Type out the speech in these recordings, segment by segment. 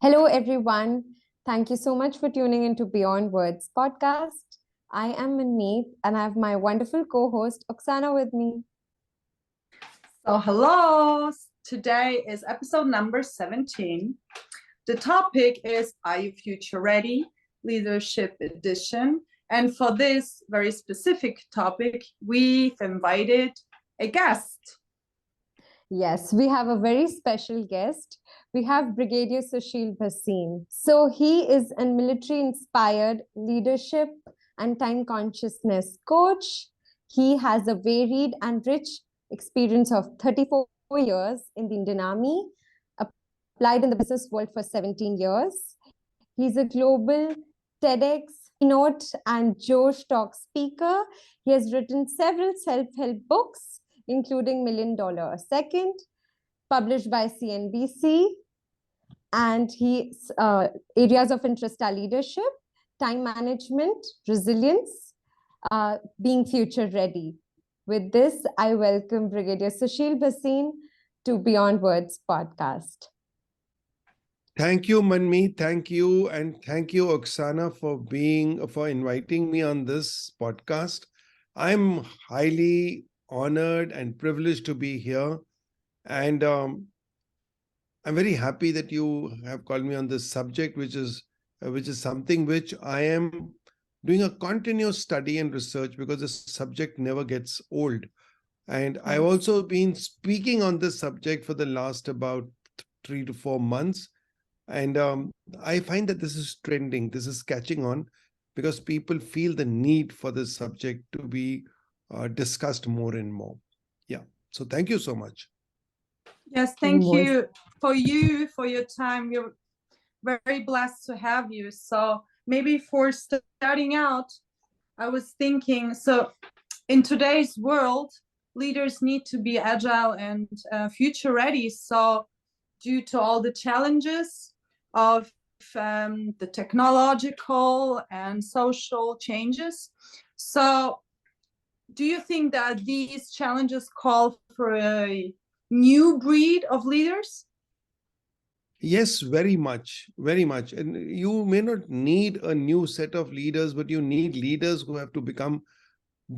Hello, everyone. Thank you so much for tuning into Beyond Words podcast. I am Manmeet and I have my wonderful co-host Oksana with me. So hello, today is episode number 17. The topic is Are You Future Ready? Leadership Edition. And for this very specific topic, we've invited a guest. Yes, we have a very special guest. We have Brigadier Sushil Bhasin. So he is a military-inspired leadership and time consciousness coach. He has a varied and rich experience of 34 years in the Indian Army, applied in the business world for 17 years. He's a global TEDx, Keynote, and Josh Talk speaker. He has written several self-help books, including $1 Million a Second, published by CNBC. And his areas of interest are leadership, time management, resilience, being future ready. With this, I welcome Brigadier Sushil Bhasin to Beyond Words podcast. Thank you, Manmeet. Thank you. And thank you, Oksana, for inviting me on this podcast. I'm highly honored and privileged to be here. And I'm very happy that you have called me on this subject, which is something which I am doing a continuous study and research because the subject never gets old. And I've also been speaking on this subject for the last about 3 to 4 months. And I find that this is trending, this is catching on because people feel the need for this subject to be discussed more and more. Yeah. So thank you so much. Yes, thank you for your time. We're very blessed to have you. So maybe for starting out, I was thinking, so in today's world, leaders need to be agile and future ready. So due to all the challenges of the technological and social changes. So do you think that these challenges call for a new breed of leaders? Yes, very much, very much. And you may not need a new set of leaders, but you need leaders who have to become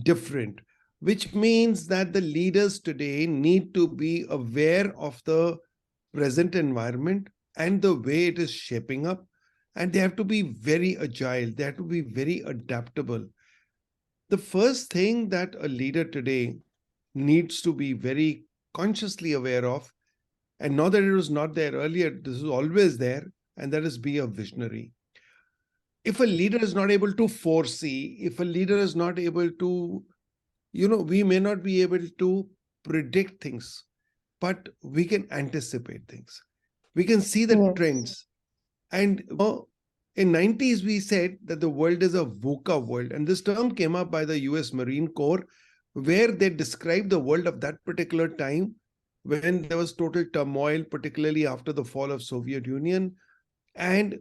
different, which means that the leaders today need to be aware of the present environment and the way it is shaping up. And they have to be very agile. They have to be very adaptable. The first thing that a leader today needs to be very consciously aware of, and not that it was not there earlier, this is always there, and that is be a visionary. If a leader is not able to foresee, if a leader is not able to, we may not be able to predict things, but we can anticipate things. We can see the trends. And in 90s, we said that the world is a VUCA world. And this term came up by the US Marine Corps, where they described the world of that particular time when there was total turmoil, particularly after the fall of Soviet Union. And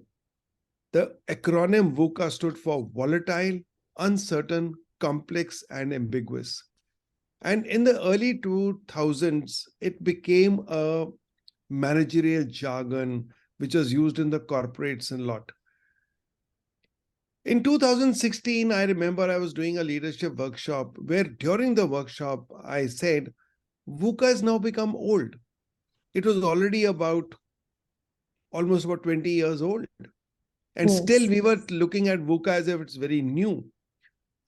the acronym VUCA stood for volatile, uncertain, complex, and ambiguous. And in the early 2000s, it became a managerial jargon, which was used in the corporates a lot. In 2016, I remember I was doing a leadership workshop where during the workshop, I said, VUCA has now become old. It was already almost about 20 years old. And still we were looking at VUCA as if it's very new.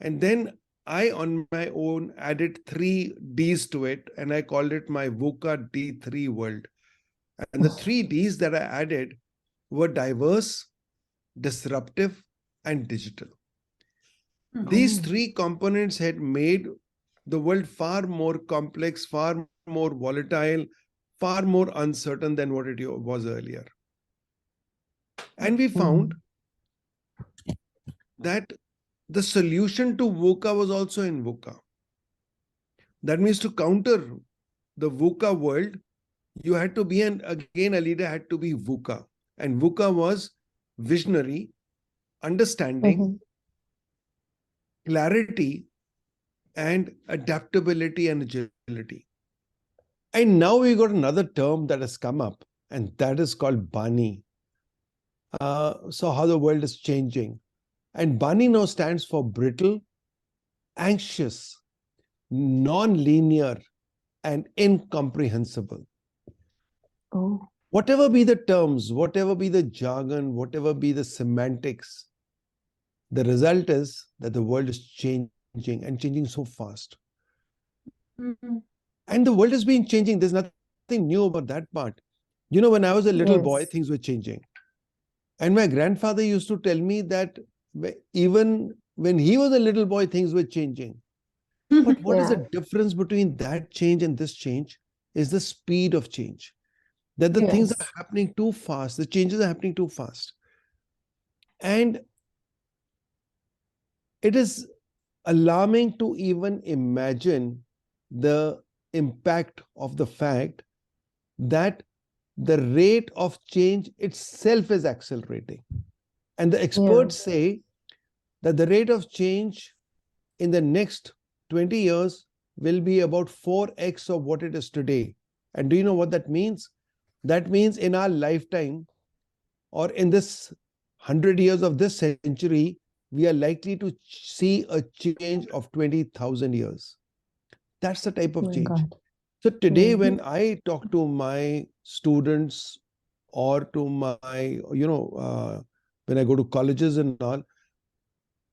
And then I, on my own, added 3 Ds to it, and I called it my VUCA D3 world. And the 3 Ds that I added were diverse, disruptive, and digital. These 3 components had made the world far more complex, far more volatile, far more uncertain than what it was earlier. And we found that the solution to VUCA was also in VUCA. That means to counter the VUCA world, you had to be, and again, a leader had to be VUCA. And VUCA was visionary, understanding, clarity, and adaptability and agility. And now we got another term that has come up, and that is called Bani. So how the world is changing. And Bani now stands for brittle, anxious, non-linear, and incomprehensible. Oh, Whatever be the terms, whatever be the jargon, whatever be the semantics, the result is that the world is changing and changing so fast. Mhm. And the world has been changing. There's nothing new about that part. You know, when I was a little boy, yes. things were changing. And my grandfather used to tell me that even when he was a little boy, things were changing. But what is Yeah. the difference between that change and this change is the speed of change. That the things are Yes. happening too fast, the changes are happening too fast. And it is alarming to even imagine the impact of the fact that the rate of change itself is accelerating. And the experts say that the rate of change in the next 20 years will be about 4x of what it is today. And do you know what that means? That means in our lifetime, or in this 100 years of this century, we are likely to see a change of 20,000 years. That's the type Oh of my change. God. So today, Mhm. when I talk to my students or to my, when I go to colleges and all,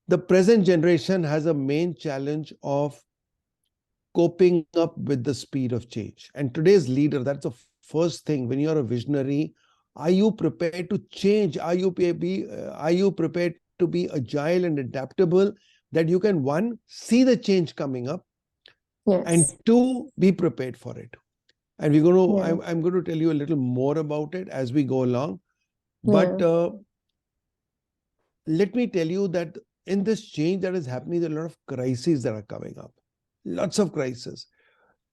the present generation has a main challenge of coping up with the speed of change. And today's leader, that's the first thing. When you're a visionary, are you prepared to change? Are you prepared to be agile and adaptable, that you can, one, see the change coming up, and Yes. two, be prepared for it? And we're going to, Yeah. I'm going to tell you a little more about it as we go along. But Yeah. let me tell you that in this change that is happening, there are a lot of crises that are coming up. Lots of crises.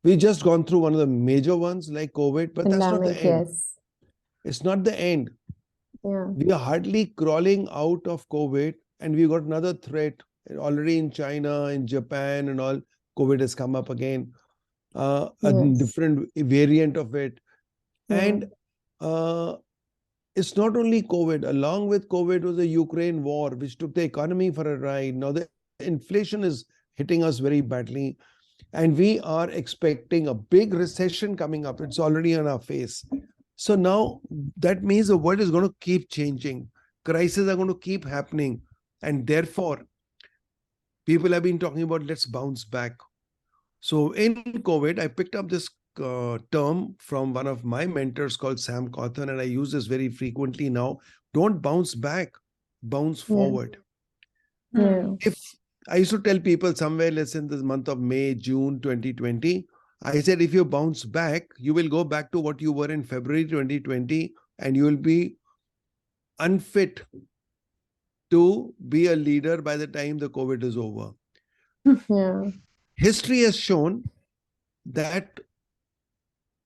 We just gone through one of the major ones like COVID, but that's not the Pandemic. end. Yes. It's not the end. Yeah. We are hardly crawling out of COVID, and we got another threat already in China, in Japan, and all. COVID has come up again, a Yes. different variant of it. Yeah. And it's not only COVID. Along with COVID was the Ukraine war, which took the economy for a ride. Now the inflation is hitting us very badly. And we are expecting a big recession coming up. It's already on our face. So now that means the world is going to keep changing. Crises are going to keep happening. And therefore, people have been talking about let's bounce back. So in COVID, I picked up this term from one of my mentors called Sam Cawthon, and I use this very frequently now. Don't bounce back, bounce Yeah. forward. Yeah. If I used to tell people somewhere, let's say in this month of May, June 2020, I said, if you bounce back, you will go back to what you were in February 2020, and you will be unfit to be a leader by the time the COVID is over. Yeah. History has shown that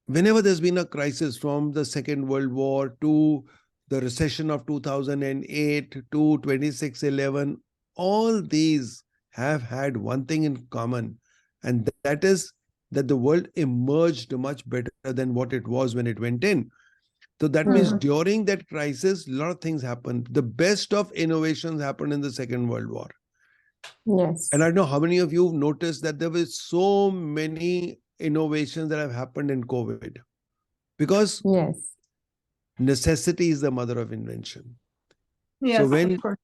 whenever there's been a crisis, from the Second World War to the recession of 2008 to 2611, all these have had one thing in common, and that is that the world emerged much better than what it was when it went in. So that means Yeah. during that crisis, a lot of things happened. The best of innovations happened in the Second World War. Yes. And I don't know how many of you have noticed that there were so many innovations that have happened in COVID, because Yes. necessity is the mother of invention. Yes, when of course.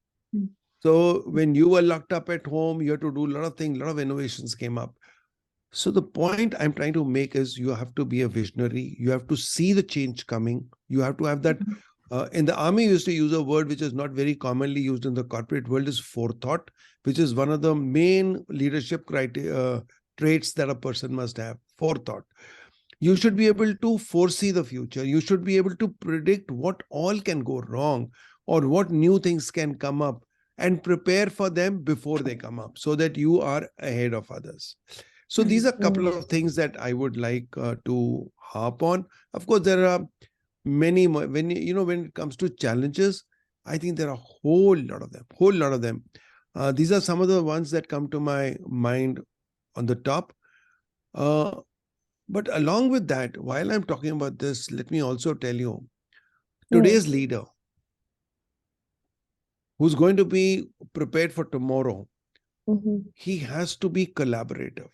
So when you were locked up at home, you had to do a lot of things, a lot of innovations came up. So the point I'm trying to make is you have to be a visionary. You have to see the change coming. You have to have that. In the army, we used to use a word which is not very commonly used in the corporate world, is forethought, which is one of the main leadership criteria, traits that a person must have. Forethought. You should be able to foresee the future. You should be able to predict what all can go wrong or what new things can come up, and prepare for them before they come up so that you are ahead of others. So these are a couple of things that I would like to harp on. Of course, there are many more. When it comes to challenges, I think there are a whole lot of them. These are some of the ones that come to my mind on the top. But along with that, while I'm talking about this, let me also tell you, today's Yes. leader, who's going to be prepared for tomorrow, Mm-hmm. he has to be collaborative.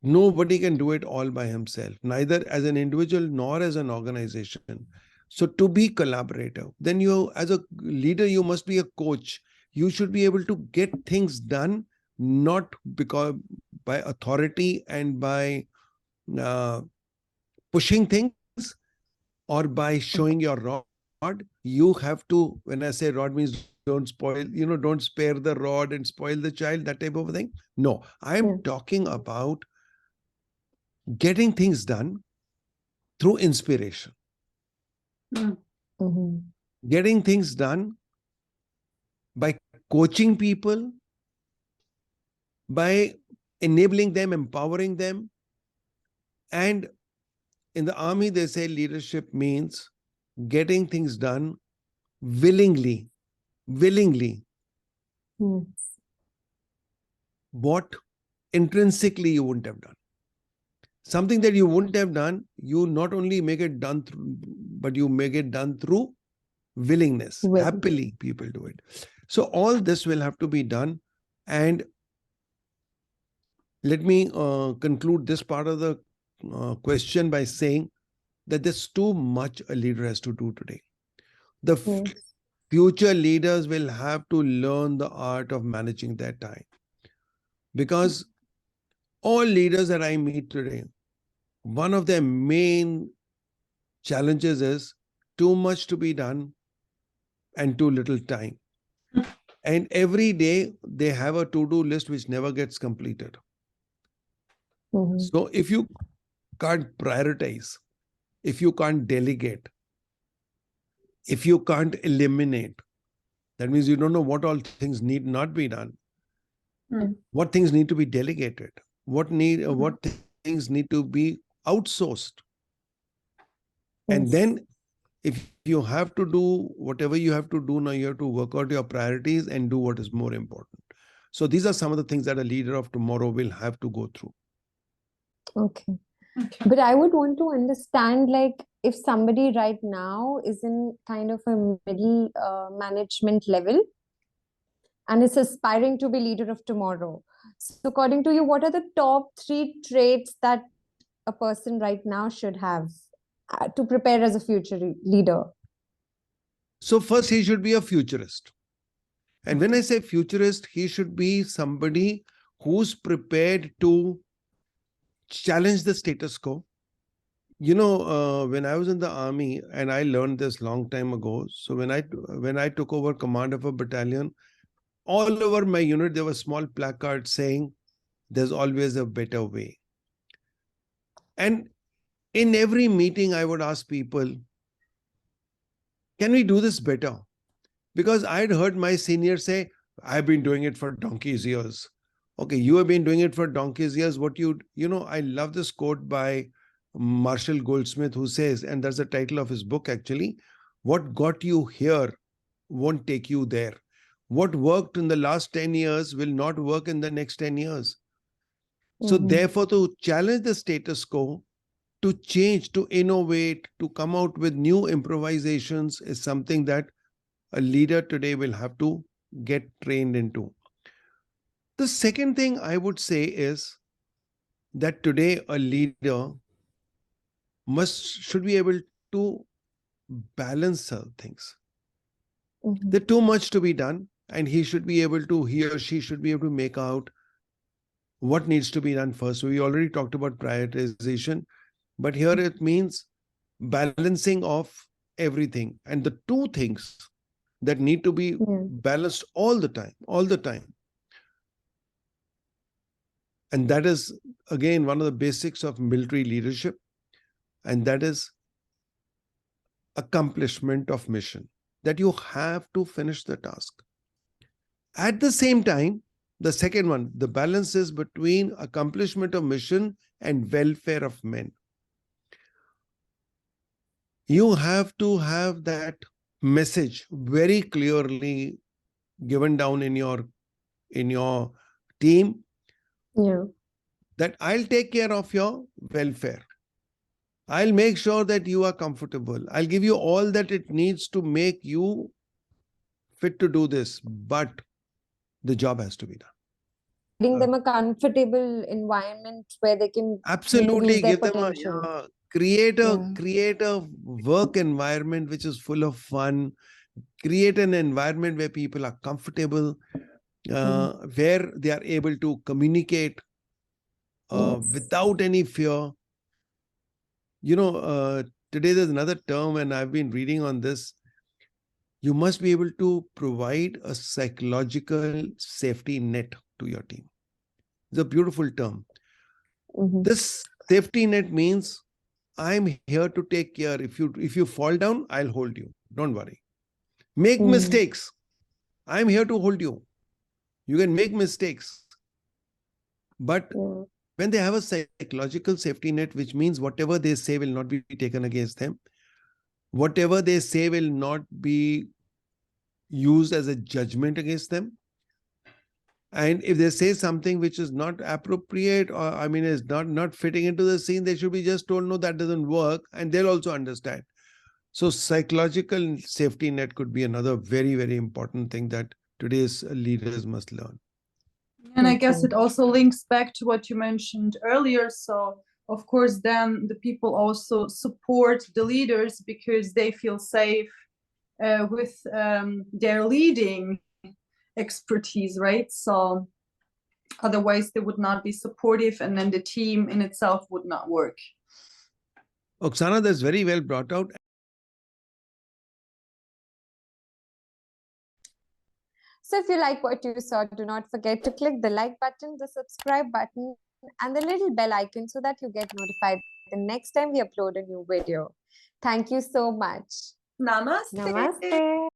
Nobody can do it all by himself, neither as an individual nor as an organization. So to be collaborative, then you, as a leader, you must be a coach. You should be able to get things done, not because by authority and by pushing things or by showing your rod. You have to, when I say rod means don't spoil, don't spare the rod and spoil the child, that type of a thing. No, I'm talking about getting things done through inspiration, Mm-hmm. getting things done by coaching people, by enabling them, empowering them. And in the army, they say leadership means getting things done willingly, what intrinsically you wouldn't have done. Something that you wouldn't have done, you not only make it done through, but you make it done through willingness. Happily, people do it. So all this will have to be done. And let me conclude this part of the question by saying that there's too much a leader has to do today. The future leaders will have to learn the art of managing their time. Because all leaders that I meet today, one of their main challenges is too much to be done and too little time. And every day they have a to-do list which never gets completed. So if you can't prioritize, if you can't delegate, if you can't eliminate, that means you don't know what all things need not be done, what things need to be delegated, what things need to be outsourced. And then if you have to do whatever you have to do now, you have to work out your priorities and do what is more important. So these are some of the things that a leader of tomorrow will have to go through. Okay. But I would want to understand, like, if somebody right now is in kind of a middle management level and is aspiring to be leader of tomorrow. So according to you, what are the top 3 traits that a person right now should have to prepare as a future leader? So first, he should be a futurist. And when I say futurist, he should be somebody who's prepared to challenge the status quo. When I was in the army, and I learned this long time ago. So when I took over command of a battalion, all over my unit, there were small placards saying, there's always a better way. And in every meeting, I would ask people, can we do this better? Because I'd heard my seniors say, I've been doing it for donkey's years. Okay, you have been doing it for donkey's years. I love this quote by Marshall Goldsmith, who says, and that's the title of his book actually, what got you here won't take you there. What worked in the last 10 years will not work in the next 10 years. So therefore, to challenge the status quo, to change, to innovate, to come out with new improvisations is something that a leader today will have to get trained into. The second thing I would say is that today a leader should be able to balance things. There's too much to be done, and he or she should be able to make out what needs to be done first. So we already talked about prioritization, but here it means balancing of everything. And the 2 things that need to be balanced all the time. And that is, again, one of the basics of military leadership. And that is accomplishment of mission, that you have to finish the task. At the same time, the second one, the balance is between accomplishment of mission and welfare of men. You have to have that message very clearly given down in your team. That I'll take care of your welfare. I'll make sure that you are comfortable. I'll give you all that it needs to make you fit to do this, but the job has to be done. Giving them a comfortable environment where they can Absolutely, use their give them potential. create Yeah. a work environment which is full of fun. Create an environment where people are comfortable, where they are able to communicate Yes. without any fear. Today there's another term, and I've been reading on this. You must be able to provide a psychological safety net to your team. It's a beautiful term. This safety net means I'm here to take care. If you fall down, I'll hold you. Don't worry. Make mistakes. I'm here to hold you. You can make mistakes. But when they have a psychological safety net, which means whatever they say will not be taken against them, whatever they say will not be used as a judgment against them. And if they say something which is not appropriate, or is not fitting into the scene, they should be just told, no, that doesn't work. And they'll also understand. So psychological safety net could be another very, very important thing that today's leaders must learn. And I guess it also links back to what you mentioned earlier. So, of course, then the people also support the leaders because they feel safe with their leading expertise, right? So otherwise they would not be supportive, and then the team in itself would not work. Oksana, that's very well brought out. So if you like what you saw, do not forget to click the like button, the subscribe button, and the little bell icon so that you get notified the next time we upload a new video. Thank you so much. Namaste. Namaste.